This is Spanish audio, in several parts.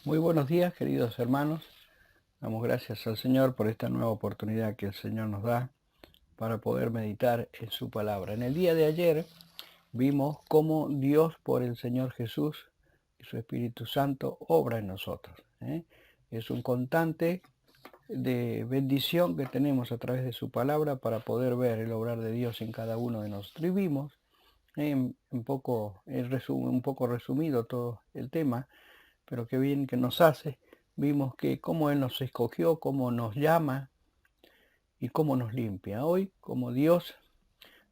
Muy buenos días, queridos hermanos. Damos gracias al Señor por esta nueva oportunidad que el Señor nos da para poder meditar en su palabra. En el día de ayer vimos cómo Dios, por el Señor Jesús y su Espíritu Santo, obra en nosotros. Es un constante de bendición que tenemos a través de su palabra para poder ver el obrar de Dios en cada uno de nosotros. Y vimos, un poco resumido todo el tema, pero qué bien que nos hace. Vimos que cómo Él nos escogió, cómo nos llama y cómo nos limpia. Hoy, como Dios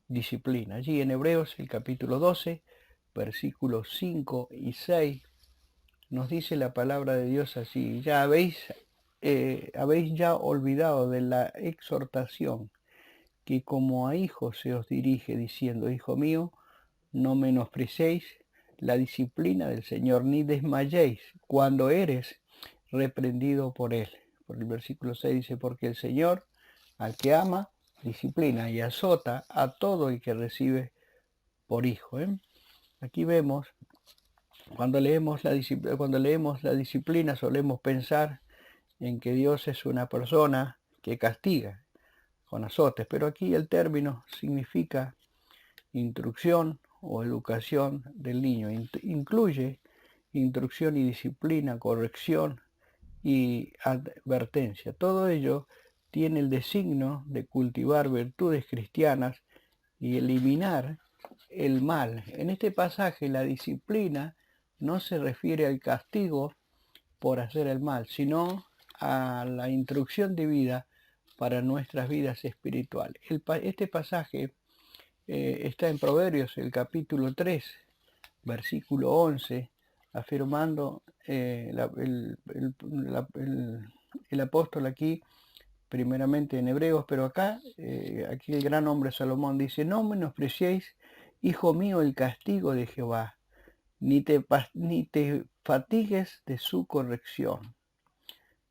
disciplina. Allí en Hebreos, el capítulo 12, versículos 5 y 6, nos dice la palabra de Dios así: ya habéis ya olvidado de la exhortación que como a hijos se os dirige, diciendo: hijo mío, no menosprecéis la disciplina del Señor, ni desmayéis cuando eres reprendido por Él. Por el versículo 6 dice: porque el Señor al que ama disciplina y azota a todo el que recibe por hijo. Aquí vemos, cuando leemos la disciplina solemos pensar en que Dios es una persona que castiga con azotes, pero aquí el término significa instrucción o educación del niño. Incluye instrucción y disciplina, corrección y advertencia. Todo ello tiene el designio de cultivar virtudes cristianas y eliminar el mal. En este pasaje la disciplina no se refiere al castigo por hacer el mal, sino a la instrucción de vida para nuestras vidas espirituales. Este pasaje está en Proverbios, el capítulo 3, versículo 11, afirmando el apóstol aquí, primeramente en Hebreos, pero aquí el gran hombre Salomón dice: no menospreciéis, hijo mío, el castigo de Jehová, ni te fatigues de su corrección.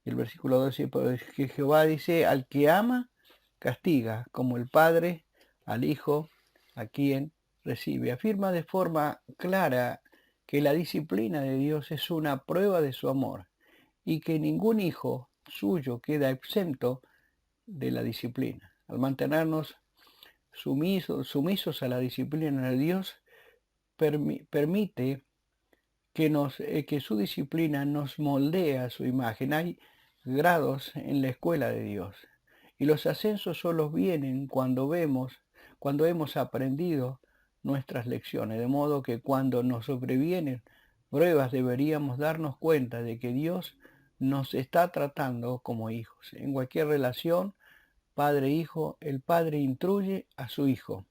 El versículo 12, que Jehová dice: al que ama, castiga, como el Padre al Hijo, a quien recibe. Afirma de forma clara que la disciplina de Dios es una prueba de su amor y que ningún hijo suyo queda exento de la disciplina. Al mantenernos sumisos a la disciplina de Dios, permite que su disciplina nos moldee a su imagen. Hay grados en la escuela de Dios y los ascensos solo vienen cuando hemos aprendido nuestras lecciones, de modo que cuando nos sobrevienen pruebas deberíamos darnos cuenta de que Dios nos está tratando como hijos. En cualquier relación padre-hijo, el padre instruye a su hijo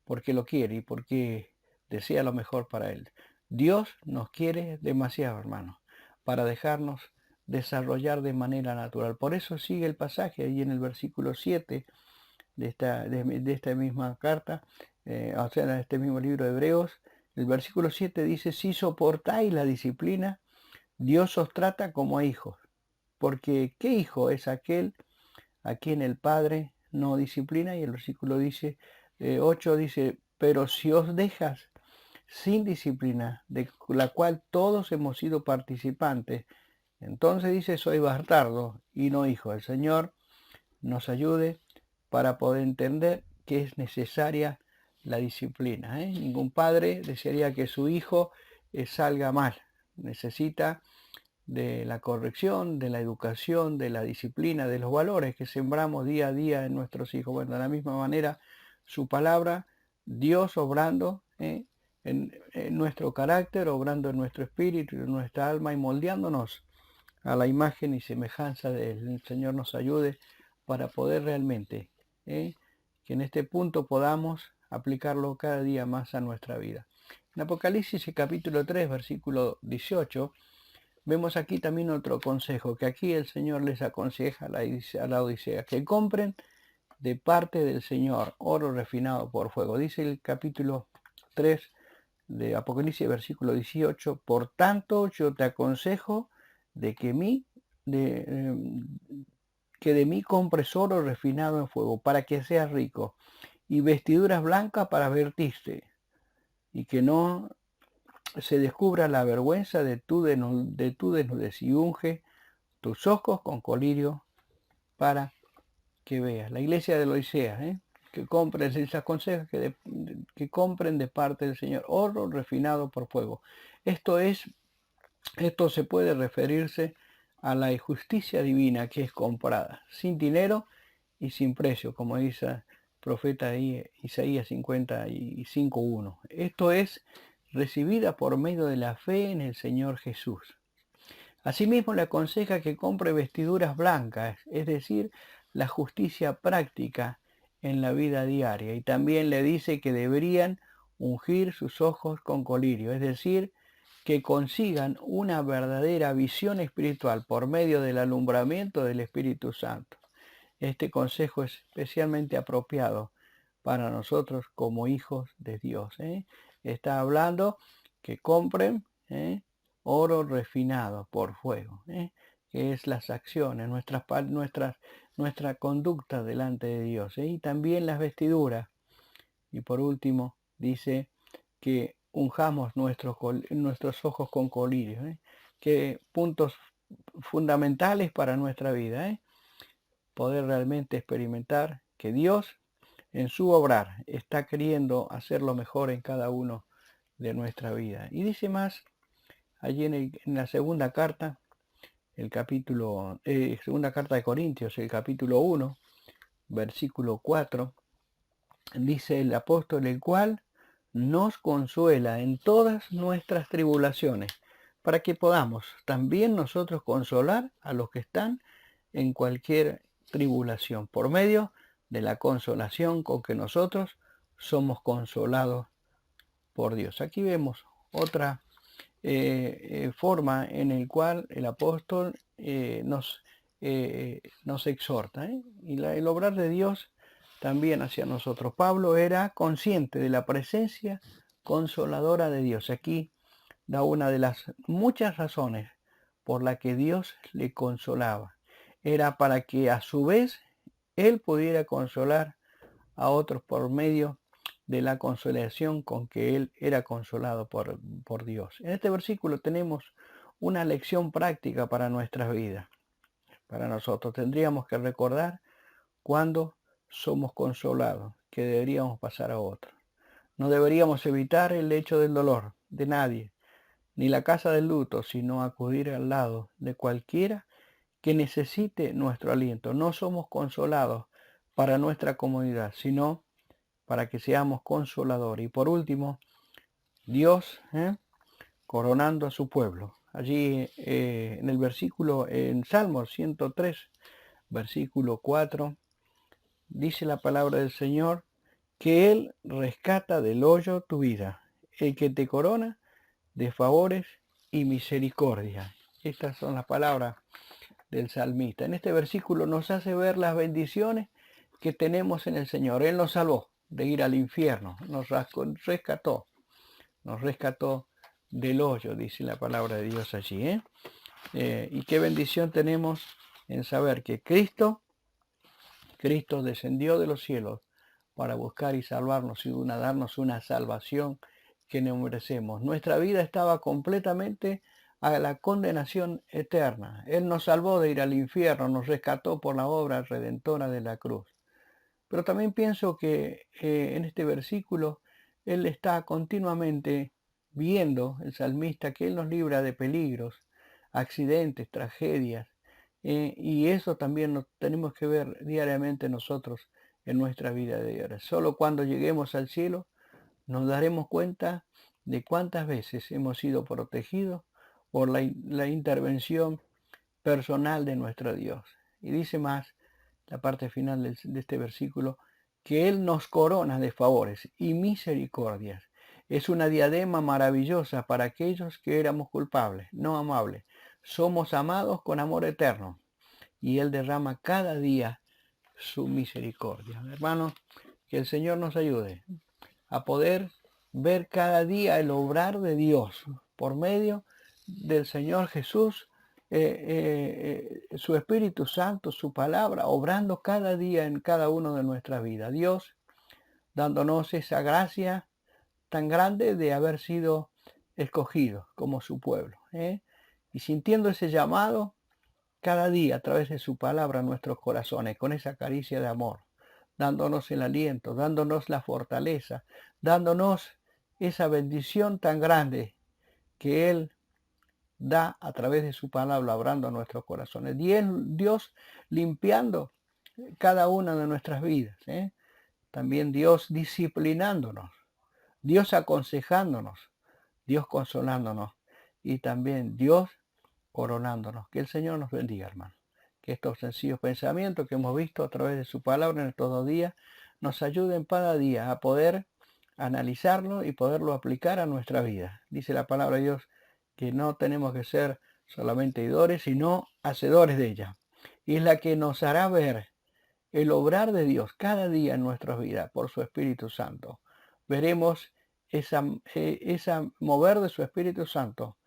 porque lo quiere y porque desea lo mejor para él. Dios nos quiere demasiado, hermanos, para dejarnos desarrollar de manera natural. Por eso sigue el pasaje ahí en el versículo 7 de esta misma carta, o sea, de este mismo libro de Hebreos. El versículo 7 dice: si soportáis la disciplina, Dios os trata como a hijos. Porque ¿qué hijo es aquel a quien el Padre no disciplina? Y el versículo 8 dice: pero si os dejas sin disciplina, de la cual todos hemos sido participantes, entonces dice: soy bastardo y no hijo. El Señor nos ayude para poder entender que es necesaria la disciplina. Ningún padre desearía que su hijo salga mal. Necesita de la corrección, de la educación, de la disciplina, de los valores que sembramos día a día en nuestros hijos. Bueno, de la misma manera, su palabra, Dios obrando en nuestro carácter, obrando en nuestro espíritu, en nuestra alma y moldeándonos a la imagen y semejanza de Él. El Señor nos ayude para poder realmente, que en este punto podamos aplicarlo cada día más a nuestra vida. En Apocalipsis capítulo 3, versículo 18, vemos aquí también otro consejo, que aquí el Señor les aconseja a la Odisea, que compren de parte del Señor oro refinado por fuego. Dice el capítulo 3 de Apocalipsis, versículo 18: por tanto yo te aconsejo de que de mí compres oro refinado en fuego, para que seas rico, y vestiduras blancas para vestirte, y que no se descubra la vergüenza de tu desnudez y unge tus ojos con colirio para que veas. La iglesia de Laodicea, que compren, se les aconseja que compren de parte del Señor oro refinado por fuego. Esto se puede referirse a la justicia divina que es comprada, sin dinero y sin precio, como dice el profeta Isaías 55:1. Esto es recibida por medio de la fe en el Señor Jesús. Asimismo le aconseja que compre vestiduras blancas, es decir, la justicia práctica en la vida diaria. Y también le dice que deberían ungir sus ojos con colirio, es decir, que consigan una verdadera visión espiritual por medio del alumbramiento del Espíritu Santo. Este consejo es especialmente apropiado para nosotros como hijos de Dios. Está hablando que compren oro refinado por fuego, que es las acciones, nuestra conducta delante de Dios, y también las vestiduras. Y por último, dice que unjamos nuestros ojos con colirio, que puntos fundamentales para nuestra vida, poder realmente experimentar que Dios en su obrar está queriendo hacer lo mejor en cada uno de nuestra vida. Y dice más allí en la segunda carta, segunda carta de Corintios, el capítulo 1, versículo 4, dice el apóstol, el cual nos consuela en todas nuestras tribulaciones, para que podamos también nosotros consolar a los que están en cualquier tribulación, por medio de la consolación con que nosotros somos consolados por Dios. Aquí vemos otra forma en el cual el apóstol nos exhorta, y el obrar de Dios también hacia nosotros. Pablo era consciente de la presencia consoladora de Dios. Aquí da una de las muchas razones por la que Dios le consolaba. Era para que a su vez él pudiera consolar a otros por medio de la consolación con que él era consolado por Dios. En este versículo tenemos una lección práctica para nuestras vidas. Para nosotros tendríamos que recordar cuando somos consolados, que deberíamos pasar a otros. No deberíamos evitar el lecho del dolor de nadie, ni la casa del luto, sino acudir al lado de cualquiera que necesite nuestro aliento. No somos consolados para nuestra comodidad, sino para que seamos consoladores. Y por último, Dios coronando a su pueblo. Allí en el versículo, en Salmos 103, versículo 4, dice la palabra del Señor, que Él rescata del hoyo tu vida, el que te corona de favores y misericordia. Estas son las palabras del salmista. En este versículo nos hace ver las bendiciones que tenemos en el Señor. Él nos salvó de ir al infierno, nos rescató del hoyo, dice la palabra de Dios allí. Y qué bendición tenemos en saber que Cristo descendió de los cielos para buscar y salvarnos y darnos una salvación que no merecemos. Nuestra vida estaba completamente a la condenación eterna. Él nos salvó de ir al infierno, nos rescató por la obra redentora de la cruz. Pero también pienso que en este versículo Él está continuamente viendo, el salmista, que Él nos libra de peligros, accidentes, tragedias, y eso también nos tenemos que ver diariamente nosotros en nuestra vida diaria. Solo cuando lleguemos al cielo nos daremos cuenta de cuántas veces hemos sido protegidos por la intervención personal de nuestro Dios. Y dice más la parte final de este versículo, que Él nos corona de favores y misericordias. Es una diadema maravillosa para aquellos que éramos culpables, no amables. Somos amados con amor eterno y Él derrama cada día su misericordia. Hermanos, que el Señor nos ayude a poder ver cada día el obrar de Dios por medio del Señor Jesús, su Espíritu Santo, su palabra, obrando cada día en cada uno de nuestras vidas. Dios dándonos esa gracia tan grande de haber sido escogidos como su pueblo. Y sintiendo ese llamado cada día a través de su palabra en nuestros corazones, con esa caricia de amor, dándonos el aliento, dándonos la fortaleza, dándonos esa bendición tan grande que Él da a través de su palabra, hablando a nuestros corazones. Dios limpiando cada una de nuestras vidas. También Dios disciplinándonos, Dios aconsejándonos, Dios consolándonos y también Dios coronándonos. Que el Señor nos bendiga, hermano. Que estos sencillos pensamientos que hemos visto a través de su palabra en estos 2 días nos ayuden cada día a poder analizarlo y poderlo aplicar a nuestra vida. Dice la palabra de Dios que no tenemos que ser solamente oidores, sino hacedores de ella. Y es la que nos hará ver el obrar de Dios cada día en nuestras vidas por su Espíritu Santo. Veremos esa mover de su Espíritu Santo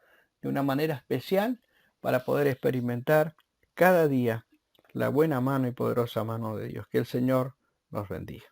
de una manera especial para poder experimentar cada día la buena mano y poderosa mano de Dios. Que el Señor nos bendiga.